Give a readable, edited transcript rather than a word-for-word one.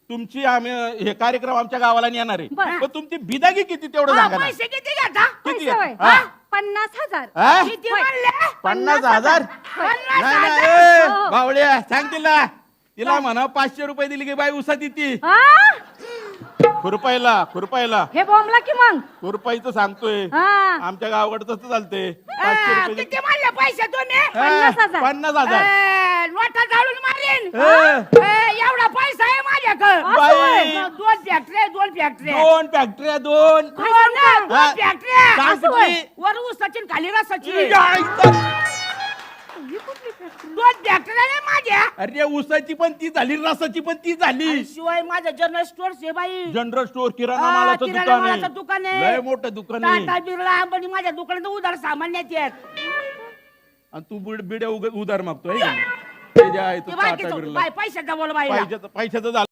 तुमची आम्ही हे कार्यक्रम आमच्या गावाला येणार आहे, बरं. पण तुमची बिदागी किती तेवढं सांगा ना. पैसे किती घेता? किती पैसे आहे? होय. हा? 50,000. हा? किती म्हणले? 50,000? 50,000? नाही नाही, ए, हो. बावळ्या सांग तिला म्हणा 500 रुपये दिली की बाई उसात येते. हा? खुरपायला हे बोंबला की मग. खुरपाईचं सांगतोय. हा. आमच्या गावाकडे तसं चालतंय. 500 रुपये किती म्हणले पैसे तुम्ही? 50,000. 50,000. लोटा जाळून मारेन. ए, एवढा पैसा आहे माझ्याकडे. बाई. दोन फॅक्टरी दोन फॅक्टरी दोन फॅक्टऱ्या दोन. हा. फॅक्टरी सांग किती? वर ऊसाची खाली रसाची दोन फॅक्टरी आहे माझ्या. अरे उसाची पण ती झाली, रसाची पण ती झाली. आणि शिवाय माझं जनरल स्टोअर आहे बाई. जनरल स्टोअर, किराणा हा, मालाचं किराणा दुकान मालाचं आहे. दुकान आहे. लय मोठं दुकान आहे. टाटा बिर्ला अंबानी माझ्या दुकानात उधार सामान येतात. आणि तू बिड्या उधार मागतोय. हे घे. ते जे आहे तो ते बाई टाटा किती- बिर्ला. बाई पैशाचा बोल बाई पैशाचं झालं.